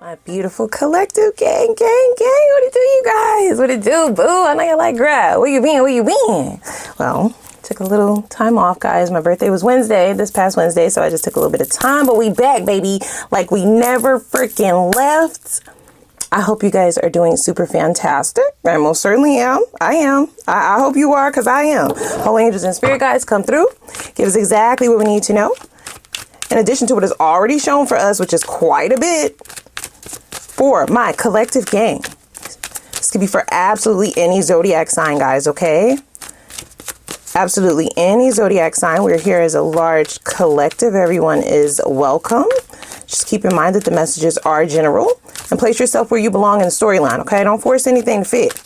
My beautiful collective gang. What it do, you guys? What it do, boo? I know you're like, girl, where you been? Well, took a little time off, guys. My birthday was this past Wednesday, so I just took a little bit of time, but we back, baby, like we never freaking left. I hope you guys are doing super fantastic. I most certainly am. I hope you are, because I am. Holy angels and spirit guides, come through. Give us exactly what we need to know. In addition to what is already shown for us, which is quite a bit, for my collective gang. This could be for absolutely any zodiac sign, guys, okay? Absolutely any zodiac sign. We're here as a large collective. Everyone is welcome. Just keep in mind that the messages are general, and place yourself where you belong in the storyline, okay? Don't force anything to fit.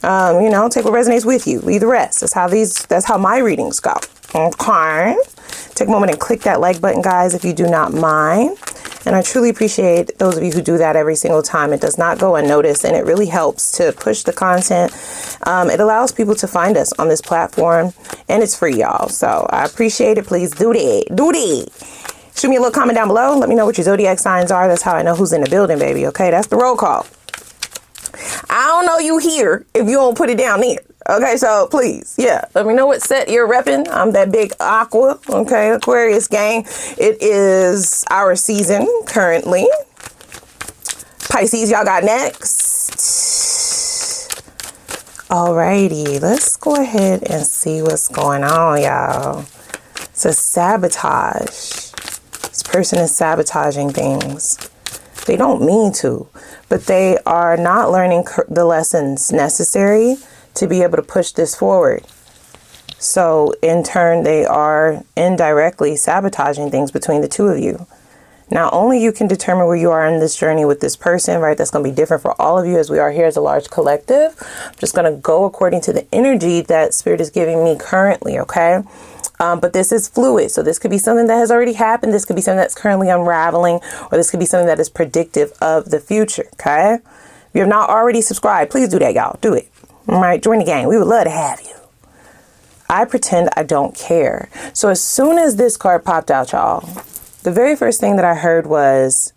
You know, take what resonates with you. Leave the rest. That's how my readings go. Okay. Take a moment and click that like button, guys, if you do not mind. And I truly appreciate those of you who do that every single time. It does not go unnoticed, and it really helps to push the content. It allows people to find us on this platform, and it's free, y'all. So I appreciate it. Please do that. Shoot me a little comment down below. Let me know what your zodiac signs are. That's how I know who's in the building, baby. Okay, that's the roll call. I don't know you here if you don't put it down there. Okay, so please, yeah, let me know what set you're repping. I'm that big Aqua, okay, Aquarius gang. It is our season currently. Pisces, y'all got next. Alrighty, let's go ahead and see what's going on, y'all. It's a sabotage. This person is sabotaging things. They don't mean to, but they are not learning the lessons necessary to be able to push this forward. So in turn, they are indirectly sabotaging things between the two of you. Now, only you can determine where you are in this journey with this person, right? That's going to be different for all of you, as we are here as a large collective. I'm just going to go according to the energy that Spirit is giving me currently, okay? But this is fluid. So this could be something that has already happened. This could be something that's currently unraveling, or this could be something that is predictive of the future, okay? If you have not already subscribed, please do that, y'all. Do it. All right, join the gang. We would love to have you. I pretend I don't care. So as soon as this card popped out, y'all, the very first thing that I heard was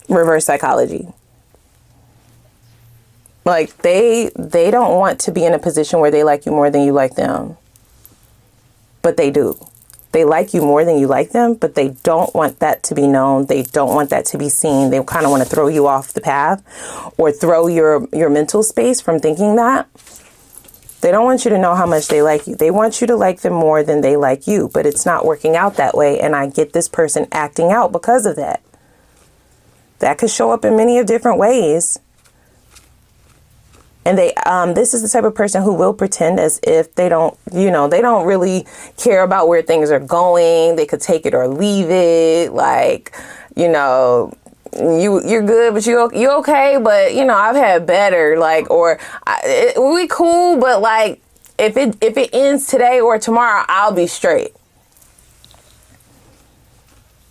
reverse psychology. Like they don't want to be in a position where they like you more than you like them. But they do. They like you more than you like them, but they don't want that to be known. They don't want that to be seen. They kind of want to throw you off the path, or throw your mental space from thinking that. They don't want you to know how much they like you. They want you to like them more than they like you, but it's not working out that way. And I get this person acting out because of that. That could show up in many of different ways. And this is the type of person who will pretend as if they don't, they don't really care about where things are going. They could take it or leave it. Like, you're good, but you okay. But, I've had better, like, or we cool. But like, if it ends today or tomorrow, I'll be straight.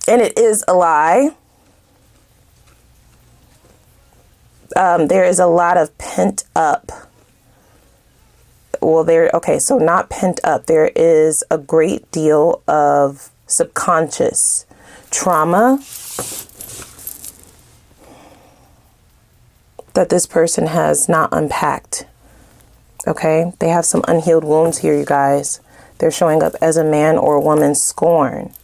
And it is a lie. There is a lot of pent up. Well, so not pent up. There is a great deal of subconscious trauma that this person has not unpacked. Okay. They have some unhealed wounds here, you guys. They're showing up as a man or a woman scorned.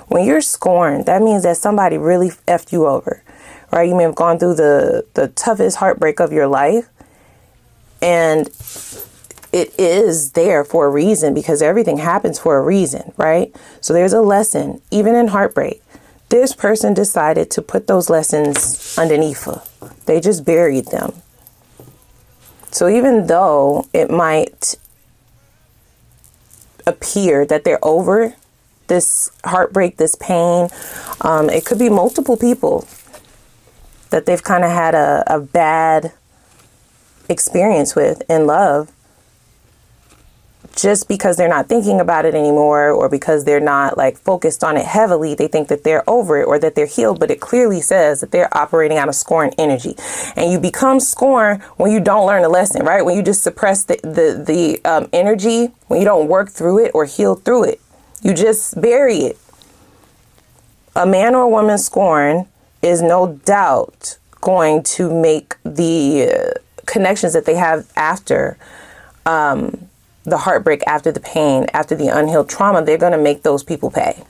When you're scorned, that means that somebody really effed you over. Right? You may have gone through the toughest heartbreak of your life, and it is there for a reason, because everything happens for a reason, right? So there's a lesson, even in heartbreak. This person decided to put those lessons underneath her. They just buried them. So even though it might appear that they're over this heartbreak, this pain, it could be multiple people that they've kind of had a bad experience with in love, just because they're not thinking about it anymore, or because they're not like focused on it heavily. They think that they're over it, or that they're healed, but it clearly says that they're operating out of scorn energy. And you become scorned when you don't learn a lesson, right? When you just suppress the energy, when you don't work through it or heal through it, you just bury it. A man or a woman scorned is no doubt going to make the connections that they have after the heartbreak, after the pain, after the unhealed trauma, they're going to make those people pay.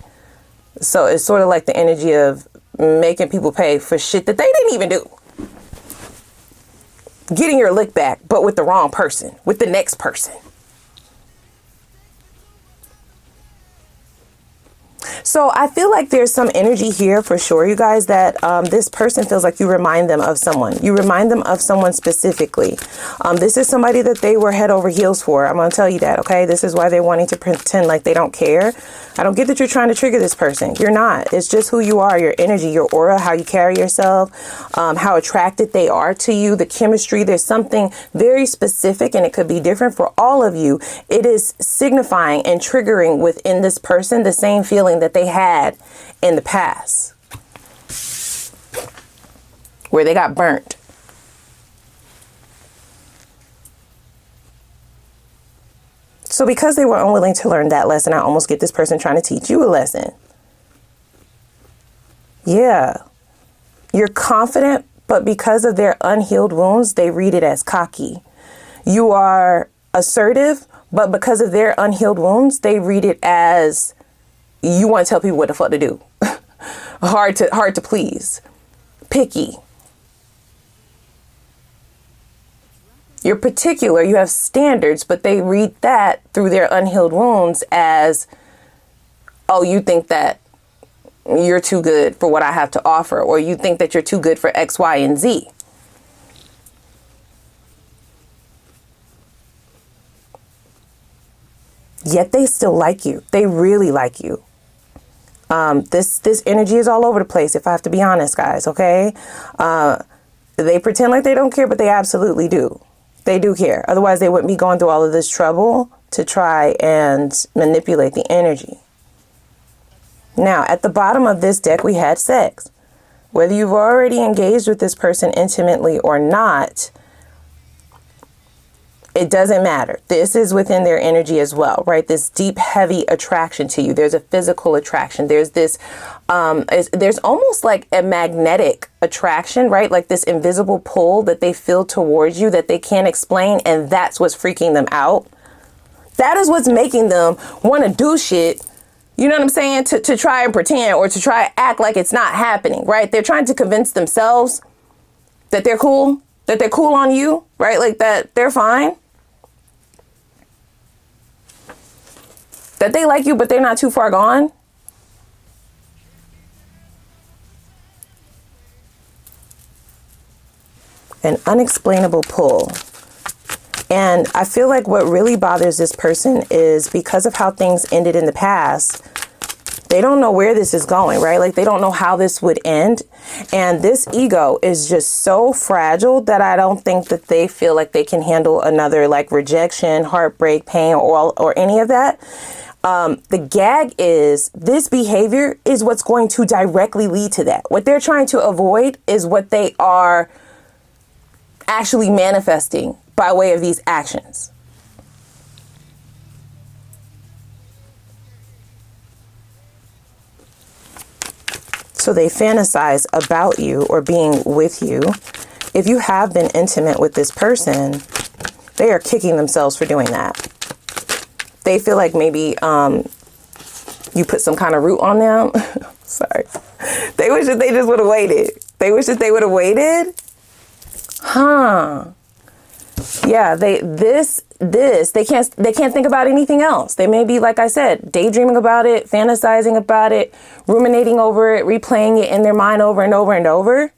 So it's sort of like the energy of making people pay for shit that they didn't even do. Getting your lick back, but with the wrong person, with the next person. So I feel like there's some energy here for sure, you guys, that this person feels like you remind them of someone. You remind them of someone specifically. This is somebody that they were head over heels for. I'm going to tell you that, okay? This is why they're wanting to pretend like they don't care. I don't get that you're trying to trigger this person. You're not. It's just who you are, your energy, your aura, how you carry yourself, how attracted they are to you, the chemistry. There's something very specific, and it could be different for all of you. It is signifying and triggering within this person the same feeling that they had in the past, where they got burnt. So because they were unwilling to learn that lesson, I almost get this person trying to teach you a lesson. Yeah. You're confident, but because of their unhealed wounds, they read it as cocky. You are assertive, but because of their unhealed wounds, they read it as you want to tell people what the fuck to do. hard to please. Picky. You're particular, you have standards, but they read that through their unhealed wounds as, oh, you think that you're too good for what I have to offer, or you think that you're too good for X, Y, and Z. Yet they still like you. They really like you. This energy is all over the place, if I have to be honest, guys, okay? They pretend like they don't care, but they absolutely do. They do care. Otherwise, they wouldn't be going through all of this trouble to try and manipulate the energy. Now, at the bottom of this deck, we had sex. Whether you've already engaged with this person intimately or not, it doesn't matter. This is within their energy as well, right? This deep, heavy attraction to you. There's a physical attraction. There's this, there's almost like a magnetic attraction, right? Like this invisible pull that they feel towards you that they can't explain. And that's what's freaking them out. That is what's making them want to do shit. You know what I'm saying? To try and pretend or to try to act like it's not happening, right? They're trying to convince themselves that they're cool on you, right? Like that they're fine. That they like you, but they're not too far gone. An unexplainable pull. And I feel like what really bothers this person is because of how things ended in the past, they don't know where this is going, right? Like they don't know how this would end. And this ego is just so fragile that I don't think that they feel like they can handle another like rejection, heartbreak, pain, or any of that. The gag is this behavior is what's going to directly lead to that. What they're trying to avoid is what they are actually manifesting by way of these actions. So they fantasize about you or being with you. If you have been intimate with this person, they are kicking themselves for doing that. They feel like maybe you put some kind of root on them. Sorry. They wish that they just would have waited. They wish that they would have waited. Huh. Yeah, they can't think about anything else. They may be, like I said, daydreaming about it, fantasizing about it, ruminating over it, replaying it in their mind over and over and over.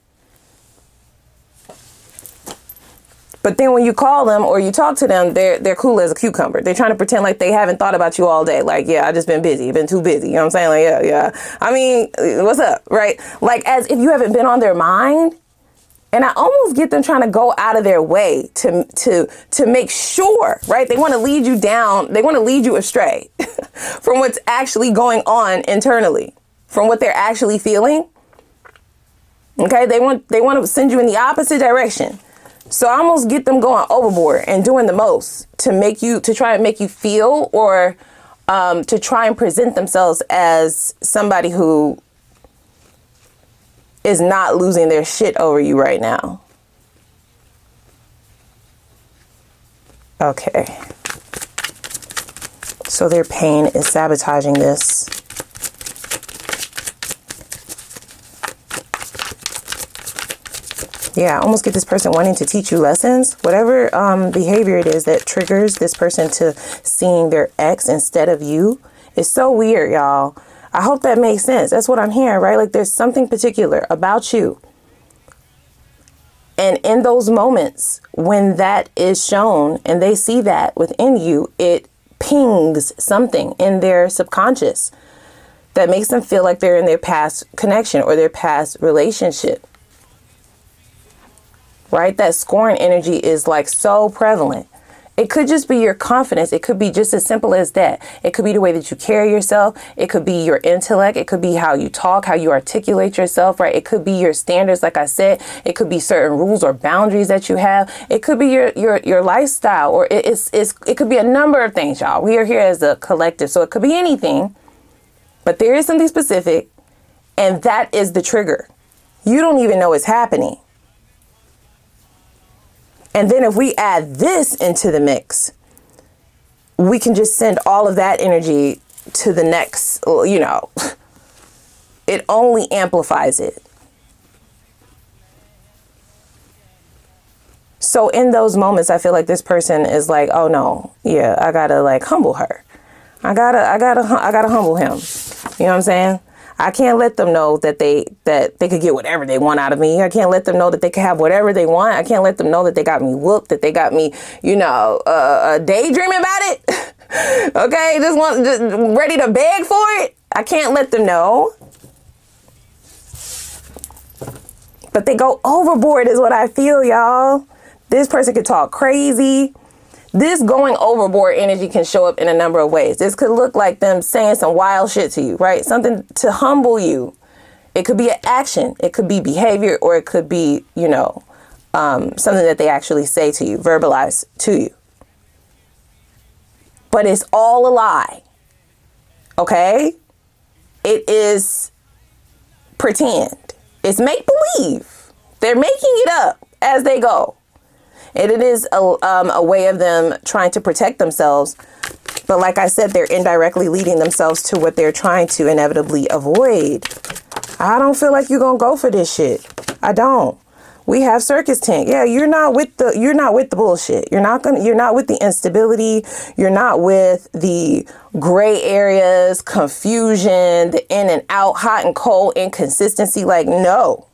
But then when you call them or you talk to them, they're cool as a cucumber. They're trying to pretend like they haven't thought about you all day. Like, yeah, I just been busy, been too busy. You know what I'm saying? Like, yeah. I mean, what's up, right? Like as if you haven't been on their mind. And I almost get them trying to go out of their way to make sure, right? They want to lead you down. They want to lead you astray from what's actually going on internally, from what they're actually feeling. Okay, they want to send you in the opposite direction. So I almost get them going overboard and doing the most to try and make you feel or to try and present themselves as somebody who is not losing their shit over you right now. Okay. So their pain is sabotaging this. Yeah, I almost get this person wanting to teach you lessons. Whatever behavior it is that triggers this person to seeing their ex instead of you is so weird, y'all. I hope that makes sense. That's what I'm hearing, right? Like there's something particular about you. And in those moments when that is shown and they see that within you, it pings something in their subconscious that makes them feel like they're in their past connection or their past relationship. Right? That scorn energy is like so prevalent. It could just be your confidence. It could be just as simple as that. It could be the way that you carry yourself. It could be your intellect. It could be how you talk, how you articulate yourself, right? It could be your standards, like I said. It could be certain rules or boundaries that you have. It could be your lifestyle, or it could be a number of things, y'all. We are here as a collective, so it could be anything. But there is something specific, and that is the trigger. You don't even know it's happening. And then if we add this into the mix, we can just send all of that energy to the next, you know, it only amplifies it. So in those moments, I feel like this person is like, oh no, yeah, I gotta like humble her. I gotta humble him. You know what I'm saying? I can't let them know that they could get whatever they want out of me. I can't let them know that they can have whatever they want. I can't let them know that they got me whooped, that they got me, you know, daydreaming about it. Okay, just ready to beg for it. I can't let them know. But they go overboard is what I feel, y'all. This person could talk crazy. This going overboard energy can show up in a number of ways. This could look like them saying some wild shit to you, right? Something to humble you. It could be an action. It could be behavior, or it could be, you know, something that they actually say to you, verbalize to you. But it's all a lie. Okay? It is pretend. It's make believe. They're making it up as they go. And it is a way of them trying to protect themselves. But like I said, they're indirectly leading themselves to what they're trying to inevitably avoid. I don't feel like you're going to go for this shit. I don't. We have circus tent. Yeah, you're not with the bullshit. You're not with the instability. You're not with the gray areas, confusion, the in and out, hot and cold, inconsistency. Like, no.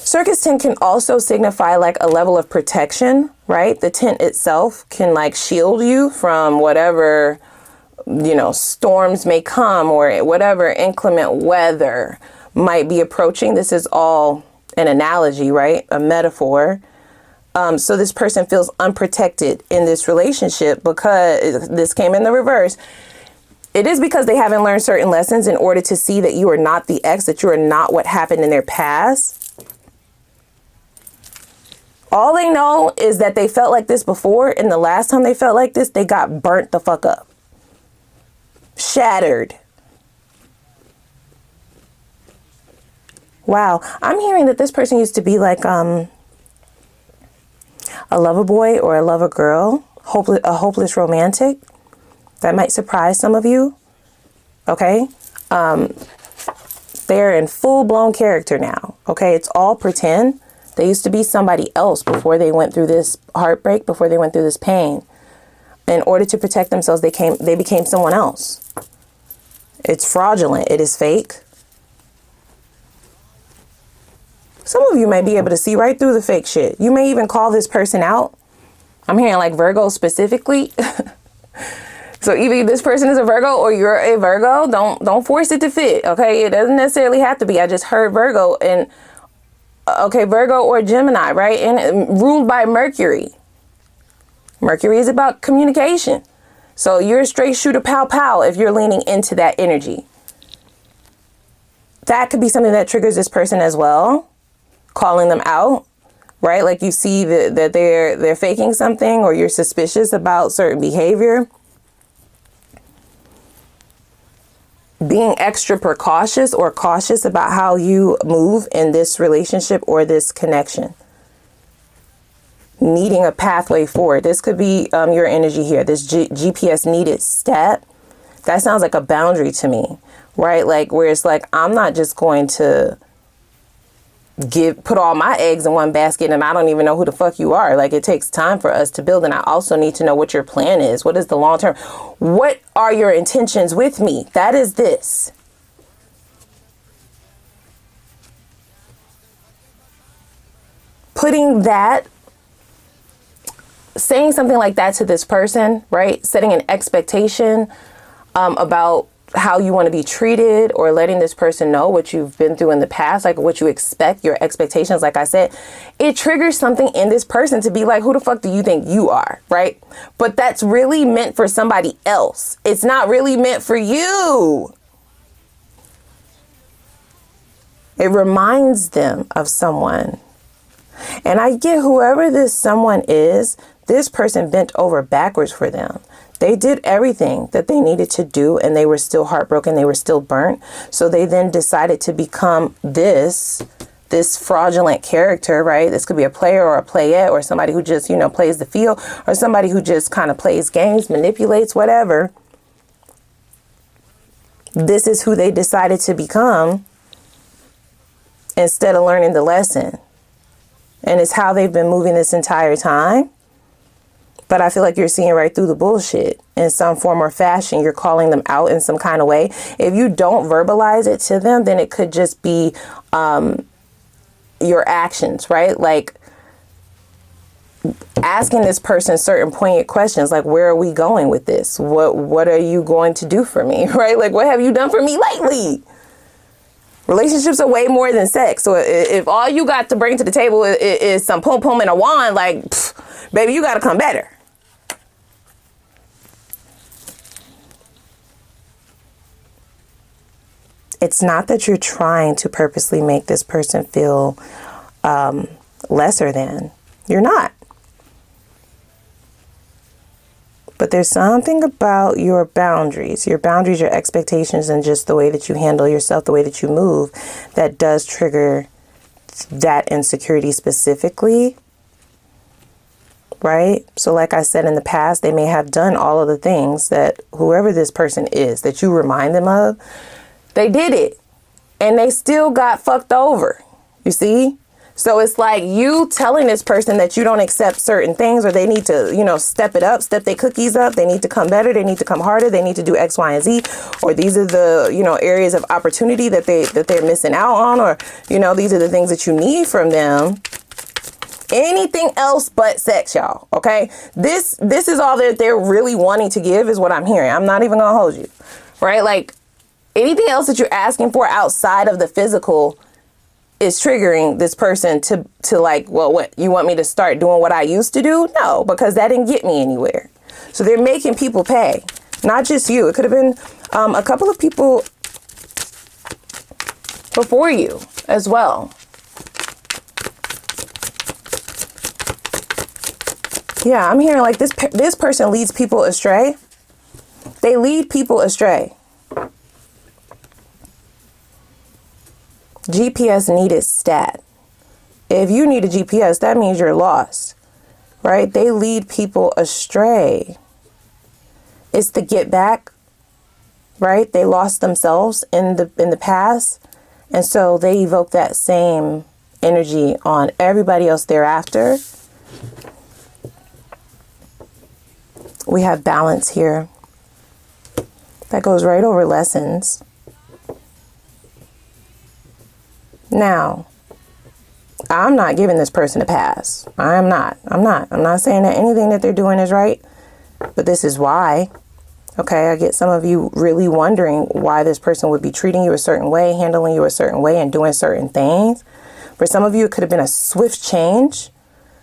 Circus tent can also signify like a level of protection, right? The tent itself can like shield you from whatever, you know, storms may come or whatever inclement weather might be approaching. This is all an analogy, right? A metaphor. So this person feels unprotected in this relationship because this came in the reverse. It is because they haven't learned certain lessons in order to see that you are not the ex, that you are not what happened in their past. All they know is that they felt like this before, and the last time they felt like this, they got burnt the fuck up. Shattered. Wow. I'm hearing that this person used to be like a lover boy or a lover girl, a hopeless romantic. That might surprise some of you. Okay? They're in full-blown character now. Okay? It's all pretend. They used to be somebody else before they went through this heartbreak, before they went through this pain. In order to protect themselves, they became someone else. It's fraudulent. It is fake. Some of you may be able to see right through the fake shit. You may even call this person out. I'm hearing like Virgo specifically. So either this person is a Virgo or you're a Virgo. Don't force it to fit. Okay. It doesn't necessarily have to be. I just heard Virgo and okay, Virgo or Gemini, right? And ruled by Mercury. Mercury is about communication. So you're a straight shooter, pow, pow, if you're leaning into that energy. That could be something that triggers this person as well. Calling them out, right? Like you see that they're faking something, or you're suspicious about certain behavior. being extra precautious or cautious about how you move in this relationship or this connection. Needing a pathway forward. This could be your energy here. This GPS needed step. That sounds like a boundary to me, right? Like where it's like, I'm not just going to put all my eggs in one basket and I don't even know who the fuck you are. Like, it takes time for us to build. And I also need to know what your plan is. What is the long term? What are your intentions with me? That is this. Putting that, saying something like that to this person, right? Setting an expectation about how you want to be treated, or letting this person know what you've been through in the past, like what you expect, your expectations. Like I said, it triggers something in this person to be like, who the fuck do you think you are? Right? But that's really meant for somebody else. It's not really meant for you. It reminds them of someone. And I get whoever this someone is, this person bent over backwards for them. They did everything that they needed to do and they were still heartbroken. They were still burnt. So they then decided to become this fraudulent character, right? This could be a player or a playette or somebody who just, plays the field, or somebody who just kind of plays games, manipulates, whatever. This is who they decided to become instead of learning the lesson. And it's how they've been moving this entire time. But I feel like you're seeing right through the bullshit in some form or fashion. You're calling them out in some kind of way. If you don't verbalize it to them, then it could just be your actions, right? Like asking this person certain poignant questions, like, where are we going with this? What are you going to do for me, right? Like, what have you done for me lately? Relationships are way more than sex. So if all you got to bring to the table is some pom pom and a wand, like, baby, you got to come better. It's not that you're trying to purposely make this person feel lesser than. You're not. But there's something about your boundaries, your expectations, and just the way that you handle yourself, the way that you move, that does trigger that insecurity specifically. Right? So like I said, in the past, they may have done all of the things that whoever this person is that you remind them of, they did it and they still got fucked over. You see? So it's like you telling this person that you don't accept certain things, or they need to, step it up, step their cookies up. They need to come better. They need to come harder. They need to do X, Y, and Z, or these are the, areas of opportunity that they're missing out on, or, these are the things that you need from them. Anything else but sex, y'all. Okay. This is all that they're really wanting to give, is what I'm hearing. I'm not even gonna hold you. Right? Like anything else that you're asking for outside of the physical is triggering this person to like, well, what, you want me to start doing what I used to do? No, because that didn't get me anywhere. So they're making people pay, not just you. It could have been a couple of people before you as well. Yeah, I'm hearing like this person leads people astray. They lead people astray. GPS needed stat. If you need a GPS, that means you're lost, right? They lead people astray. It's the get back, right? They lost themselves in the past. And so they evoke that same energy on everybody else thereafter. We have balance here. That goes right over lessons. Now, I'm not giving this person a pass. I'm not saying that anything that they're doing is right, but this is why. Okay, I get some of you really wondering why this person would be treating you a certain way, handling you a certain way, and doing certain things. For some of you, it could have been a swift change,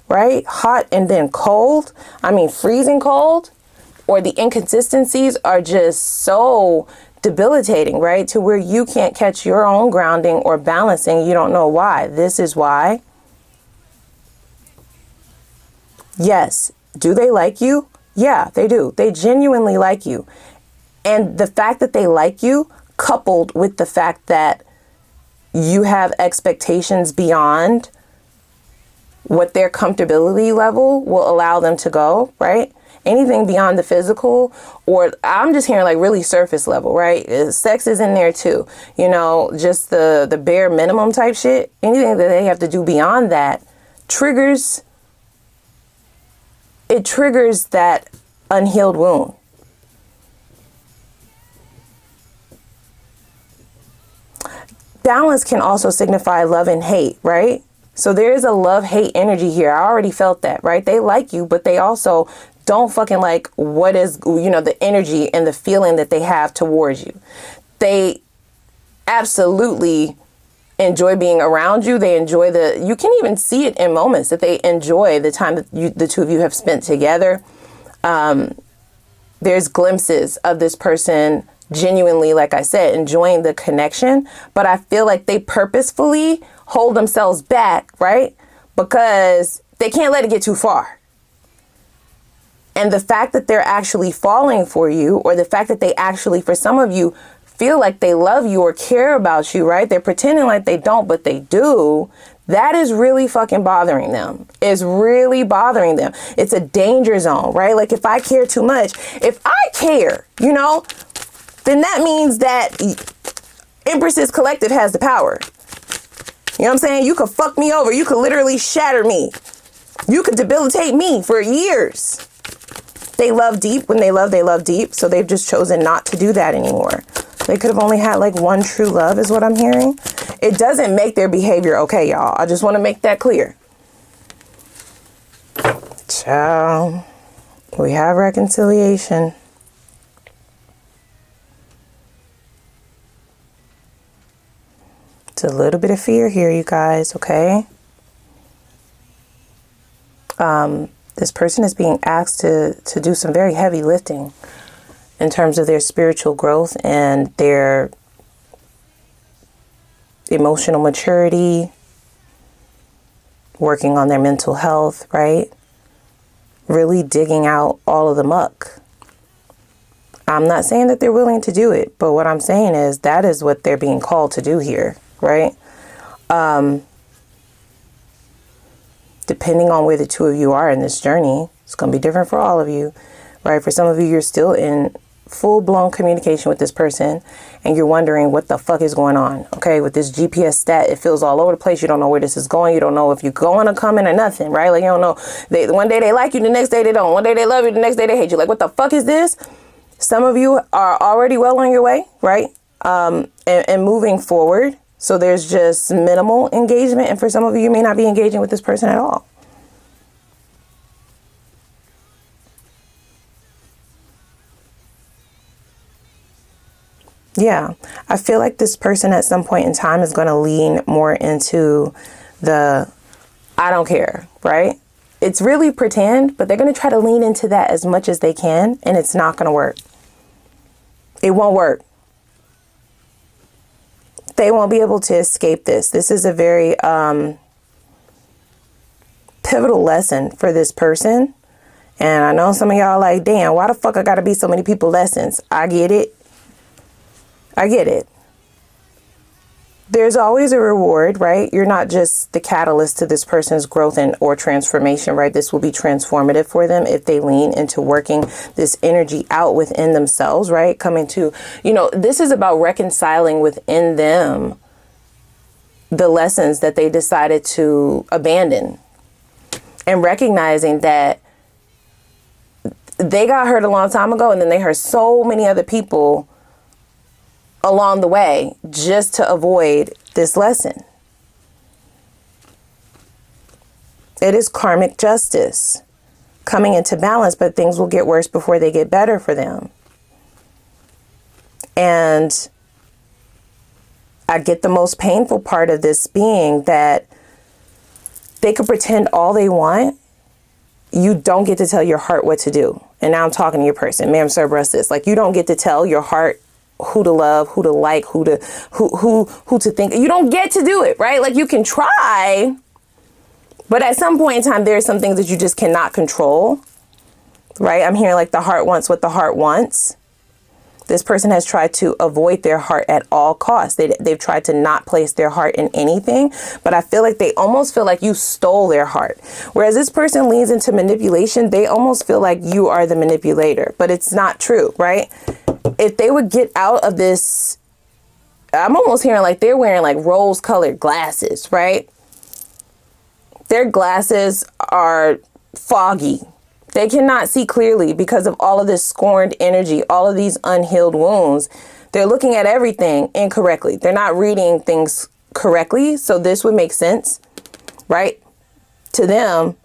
right? Hot and then cold. I mean, freezing cold. Or the inconsistencies are just so debilitating, right? To where you can't catch your own grounding or balancing. You don't know why. This is why. Yes. Do they like you? Yeah, they do. They genuinely like you. And the fact that they like you coupled with the fact that you have expectations beyond what their comfortability level will allow them to go, right? Anything beyond the physical, or I'm just hearing like really surface level, right? Sex is in there too, you know, just the bare minimum type shit. Anything that they have to do beyond that triggers that unhealed wound. Balance can also signify love and hate, right? So there is a love-hate energy here. I already felt that, right? They like you, but they also don't fucking like what is, you know, the energy and the feeling that they have towards you. They absolutely enjoy being around you. They enjoy you can even see it in moments that they enjoy the time that the two of you have spent together. There's glimpses of this person genuinely, like I said, enjoying the connection, but I feel like they purposefully hold themselves back, right? Because they can't let it get too far. And the fact that they're actually falling for you, or the fact that they actually, for some of you, feel like they love you or care about you, right? They're pretending like they don't, but they do. That is really fucking bothering them. It's really bothering them. It's a danger zone, right? Like if I care too much, if I care, you know, then that means that Empress's Collective has the power. You know what I'm saying? You could fuck me over. You could literally shatter me. You could debilitate me for years. They love deep. When they love deep. So they've just chosen not to do that anymore. They could have only had like one true love is what I'm hearing. It doesn't make their behavior okay, y'all. I just want to make that clear. Ciao. We have reconciliation. It's a little bit of fear here, you guys, okay? This person is being asked to do some very heavy lifting in terms of their spiritual growth and their emotional maturity, working on their mental health, right? Really digging out all of the muck. I'm not saying that they're willing to do it, but what I'm saying is that is what they're being called to do here, right? Depending on where the two of you are in this journey, it's going to be different for all of you, right? For some of you, you're still in full-blown communication with this person and you're wondering what the fuck is going on, okay? With this GPS stat, it feels all over the place. You don't know where this is going. You don't know if you're going or coming or nothing, right? Like you don't know. One day they like you, the next day they don't. One day they love you, the next day they hate you. Like, what the fuck is this? Some of you are already well on your way, right? And moving forward. So there's just minimal engagement. And for some of you, you may not be engaging with this person at all. Yeah, I feel like this person at some point in time is going to lean more into the I don't care, right? It's really pretend, but they're going to try to lean into that as much as they can. And it's not going to work. It won't work. They won't be able to escape this. This is a very pivotal lesson for this person. And I know some of y'all are like, damn, why the fuck I gotta be so many people lessons? I get it. I get it. There's always a reward, right? You're not just the catalyst to this person's growth or transformation, right? This will be transformative for them if they lean into working this energy out within themselves, right? Coming to, you know, this is about reconciling within them the lessons that they decided to abandon and recognizing that they got hurt a long time ago and then they hurt so many other people along the way just to avoid this lesson. It is karmic justice coming into balance, but things will get worse before they get better for them. And I get the most painful part of this being that they could pretend all they want. You don't get to tell your heart what to do. And now I'm talking to your person, ma'am, sir, bruh, sis. Like, you don't get to tell your heart who to love, who to like, who to think. You don't get to do it, right? Like, you can try, but at some point in time, there are some things that you just cannot control, right? I'm hearing like the heart wants what the heart wants. This person has tried to avoid their heart at all costs. They've tried to not place their heart in anything, but I feel like they almost feel like you stole their heart. Whereas this person leans into manipulation, they almost feel like you are the manipulator, but it's not true, right? If they would get out of this, I'm almost hearing like they're wearing like rose-colored glasses, right? Their glasses are foggy. They cannot see clearly because of all of this scorned energy, all of these unhealed wounds. They're looking at everything incorrectly. They're not reading things correctly. So this would make sense, right? To them,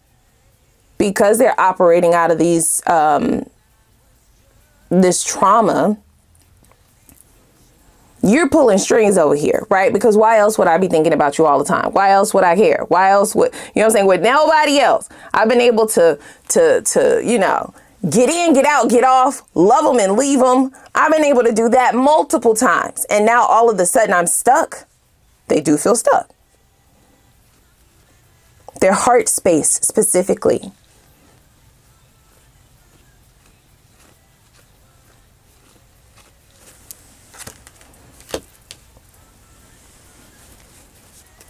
because they're operating out of these, this trauma, you're pulling strings over here, right? Because why else would I be thinking about you all the time? Why else would I care? Why else would, you know what I'm saying? With nobody else, I've been able to, you know, get in, get out, get off, love them and leave them. I've been able to do that multiple times. And now all of a sudden I'm stuck. They do feel stuck. Their heart space specifically.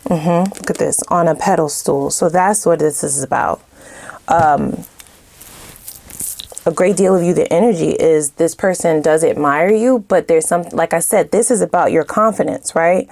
Look at this, on a pedestal. So that's what this is about. A great deal of you, the energy is this person does admire you, but there's some, like I said, this is about your confidence, right?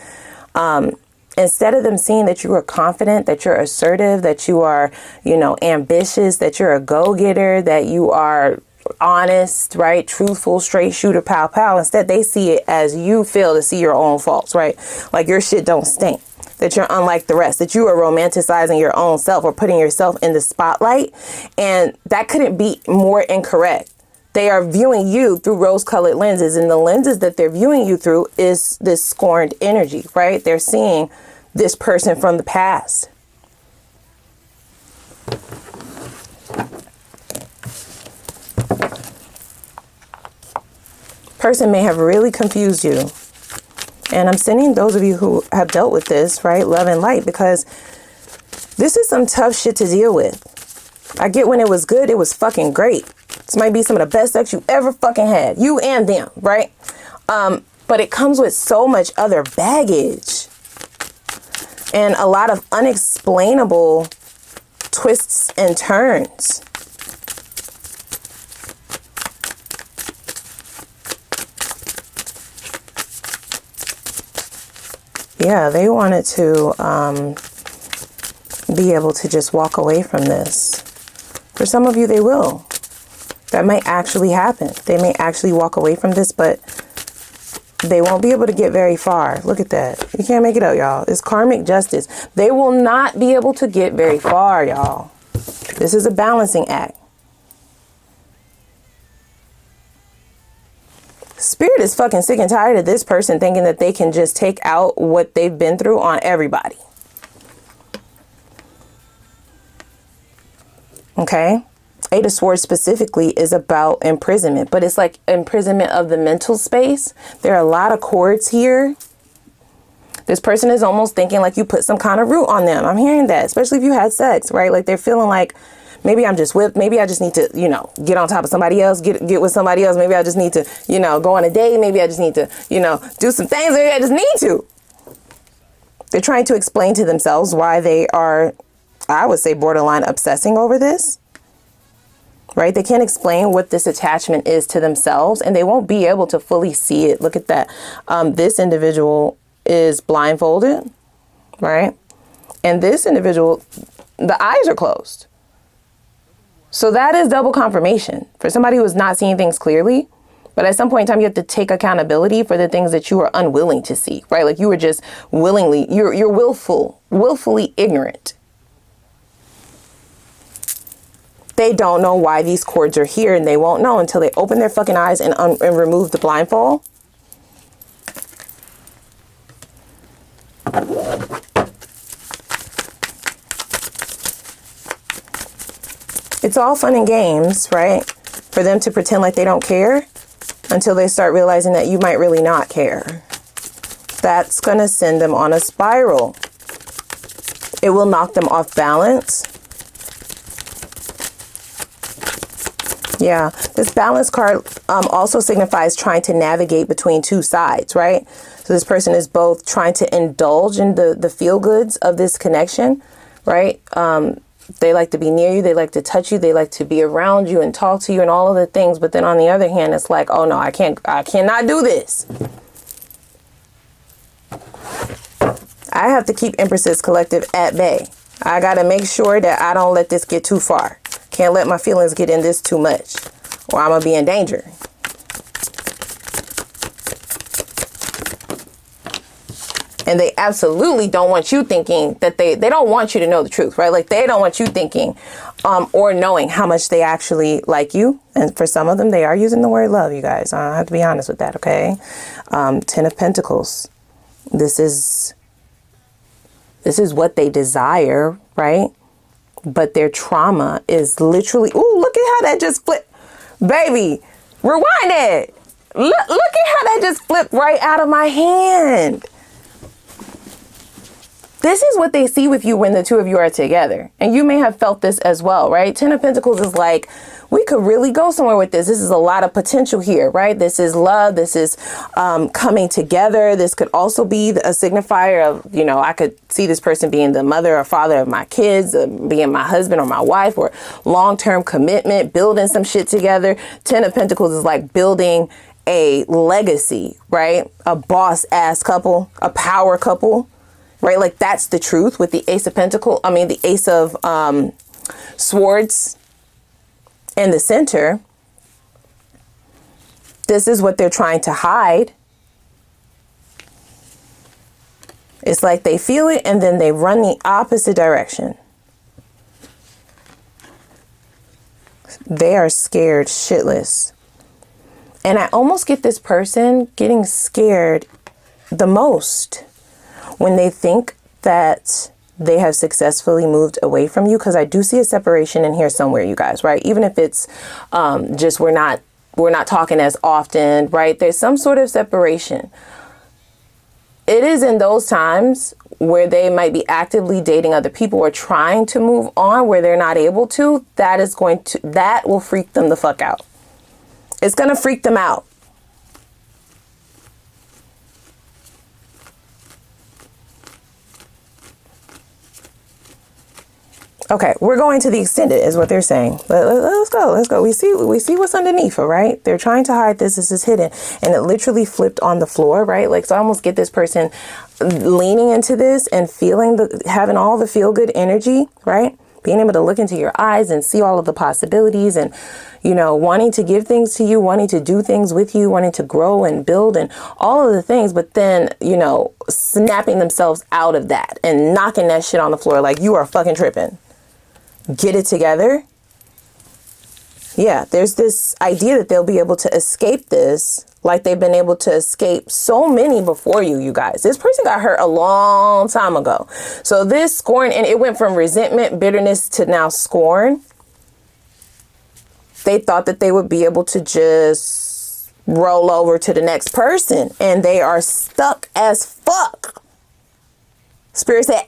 Instead of them seeing that you are confident, that you're assertive, that you are, you know, ambitious, that you're a go-getter, that you are honest, right? Truthful, straight shooter, pow, pow. Instead, they see it as you fail to see your own faults, right? Like your shit don't stink. That you're unlike the rest, that you are romanticizing your own self or putting yourself in the spotlight. And that couldn't be more incorrect. They are viewing you through rose-colored lenses, and the lenses that they're viewing you through is this scorned energy, right? They're seeing this person from the past. Person may have really confused you. And I'm sending those of you who have dealt with this, right, love and light, because this is some tough shit to deal with. I get when it was good, it was fucking great. This might be some of the best sex you ever fucking had, you and them, right? But it comes with so much other baggage and a lot of unexplainable twists and turns. Yeah, they wanted to be able to just walk away from this. For some of you, they will. That might actually happen. They may actually walk away from this, but they won't be able to get very far. Look at that. You can't make it up, y'all. It's karmic justice. They will not be able to get very far, y'all. This is a balancing act. Spirit is fucking sick and tired of this person thinking that they can just take out what they've been through on everybody. Okay? Eight of Swords specifically is about imprisonment, but it's like imprisonment of the mental space. There are a lot of cords here. This person is almost thinking like you put some kind of root on them. I'm hearing that, especially if you had sex, right? Like they're feeling like, maybe I'm just whipped. Maybe I just need to, you know, get on top of somebody else, get with somebody else. Maybe I just need to, you know, go on a date. Maybe I just need to, you know, do some things. Maybe I just need to. They're trying to explain to themselves why they are, I would say, borderline obsessing over this, right? They can't explain what this attachment is to themselves, and they won't be able to fully see it. Look at that. This individual is blindfolded, right? And this individual, the eyes are closed. So that is double confirmation for somebody who is not seeing things clearly. But at some point in time, you have to take accountability for the things that you are unwilling to see, right? Like you were just willingly, you're willfully ignorant. They don't know why these cords are here, and they won't know until they open their fucking eyes and remove the blindfold. It's all fun and games, right? For them to pretend like they don't care until they start realizing that you might really not care. That's going to send them on a spiral. It will knock them off balance. Yeah, this balance card also signifies trying to navigate between two sides, right? So this person is both trying to indulge in the feel goods of this connection, right? They like to be near you. They like to touch you. They like to be around you and talk to you and all of the things. But then on the other hand, it's like, oh no, I cannot do this. I have to keep Empresses Collective at bay. I got to make sure that I don't let this get too far. Can't let my feelings get in this too much, or I'm going to be in danger. And they absolutely don't want you thinking that they don't want you to know the truth, right? Like they don't want you thinking or knowing how much they actually like you. And for some of them, they are using the word love, you guys. I have to be honest with that, okay? 10 of Pentacles. This is what they desire, right? But their trauma is literally, ooh, look at how that just flipped. Baby, rewind it. Look at how that just flipped right out of my hand. This is what they see with you when the two of you are together. And you may have felt this as well, right? 10 of Pentacles is like, we could really go somewhere with this. This is a lot of potential here, right? This is love. This is coming together. This could also be a signifier of, you know, I could see this person being the mother or father of my kids, being my husband or my wife, or long-term commitment, building some shit together. 10 of Pentacles is like building a legacy, right? A boss-ass couple, a power couple. Right, like that's the truth with the Ace of Pentacles. I mean, the Ace of Swords in the center. This is what they're trying to hide. It's like they feel it and then they run the opposite direction. They are scared shitless. And I almost get this person getting scared the most when they think that they have successfully moved away from you, because I do see a separation in here somewhere, you guys, right? Even if it's just we're not talking as often, right? There's some sort of separation. It is in those times where they might be actively dating other people or trying to move on where they're not able to, that will freak them the fuck out. It's going to freak them out. Okay, we're going to the extended is what they're saying. Let's go. We see what's underneath, all right? They're trying to hide this. This is hidden. And it literally flipped on the floor, right? Like, so I almost get this person leaning into this and feeling having all the feel good energy, right? Being able to look into your eyes and see all of the possibilities and, you know, wanting to give things to you, wanting to do things with you, wanting to grow and build and all of the things. But then, you know, snapping themselves out of that and knocking that shit on the floor like you are fucking tripping. Get it together. Yeah, there's this idea that they'll be able to escape this like they've been able to escape so many before you guys. This person got hurt a long time ago. So this scorn, and it went from resentment, bitterness to now scorn. They thought that they would be able to just roll over to the next person, and they are stuck as fuck. Spirit said,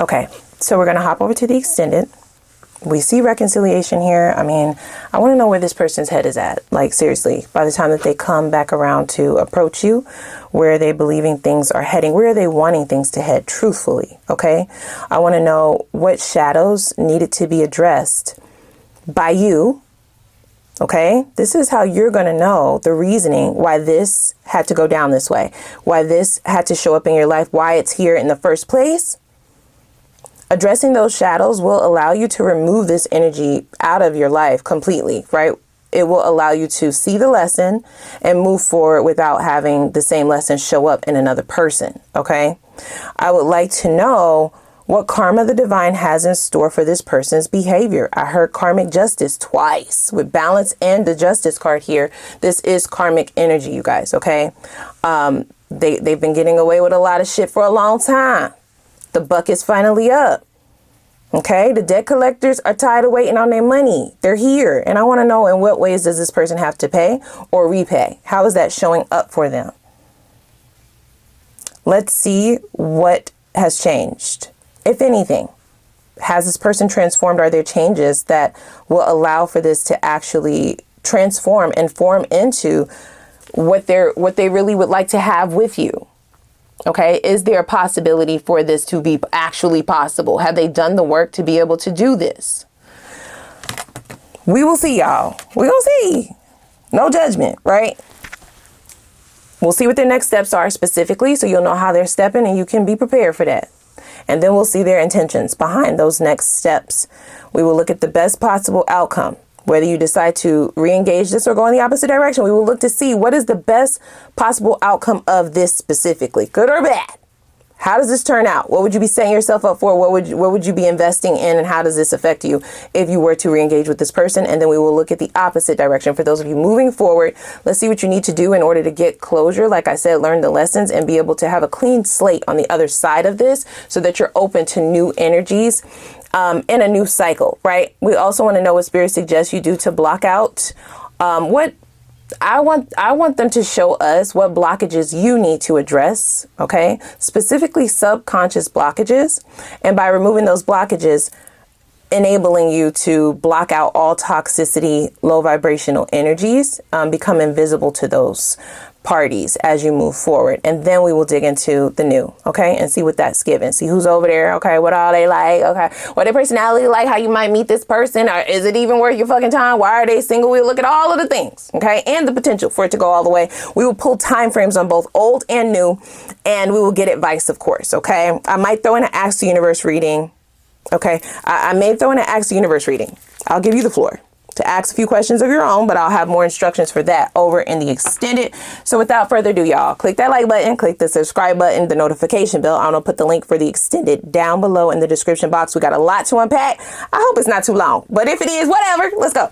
Okay, so we're going to hop over to the extended. We see reconciliation here. I mean, I want to know where this person's head is at. Like, seriously, by the time that they come back around to approach you, where are they believing things are heading? Where are they wanting things to head truthfully? Okay, I want to know what shadows needed to be addressed by you. Okay, this is how you're going to know the reasoning why this had to go down this way, why this had to show up in your life, why it's here in the first place. Addressing those shadows will allow you to remove this energy out of your life completely, right? It will allow you to see the lesson and move forward without having the same lesson show up in another person, okay? I would like to know what karma the divine has in store for this person's behavior. I heard karmic justice twice with balance and the justice card here. This is karmic energy, you guys, okay? They've been getting away with a lot of shit for a long time. The buck is finally up. Okay, the debt collectors are tired of waiting on their money. They're here. And I want to know, in what ways does this person have to pay or repay? How is that showing up for them? Let's see what has changed, if anything. Has this person transformed? Are there changes that will allow for this to actually transform and form into what they really would like to have with you? Okay, is there a possibility for this to be actually possible? Have they done the work to be able to do this? We will see, y'all. We're gonna see. No judgment, right? We'll see what their next steps are specifically, so you'll know how they're stepping and you can be prepared for that. And then we'll see their intentions behind those next steps. We will look at the best possible outcome. Whether you decide to re-engage this or go in the opposite direction, we will look to see what is the best possible outcome of this specifically, good or bad. How does this turn out? What would you be setting yourself up for? What would you be investing in? And how does this affect you if you were to re-engage with this person? And then we will look at the opposite direction. For those of you moving forward, let's see what you need to do in order to get closure. Like I said, learn the lessons and be able to have a clean slate on the other side of this so that you're open to new energies in a new cycle, right? We also want to know what Spirit suggests you do to block out what I want them to show us what blockages you need to address, okay? Specifically subconscious blockages. And by removing those blockages, enabling you to block out all toxicity, low vibrational energies, become invisible to those parties as you move forward. And then we will dig into the new, okay? And see what that's given. See who's over there, okay? What all they like, okay? What their personality like, how you might meet this person, or is it even worth your fucking time? Why are they single? We'll look at all of the things, okay? And the potential for it to go all the way. We will pull time frames on both old and new, and we will get advice, of course, okay? I might throw in an Ask the Universe reading, okay? I may throw in an Ask the Universe reading. I'll give you the floor to ask a few questions of your own, but I'll have more instructions for that over in the extended. So without further ado, y'all, click that like button, click the subscribe button, the notification bell. I'm gonna put the link for the extended down below in the description box. We got a lot to unpack. I hope it's not too long, but if it is, whatever, let's go.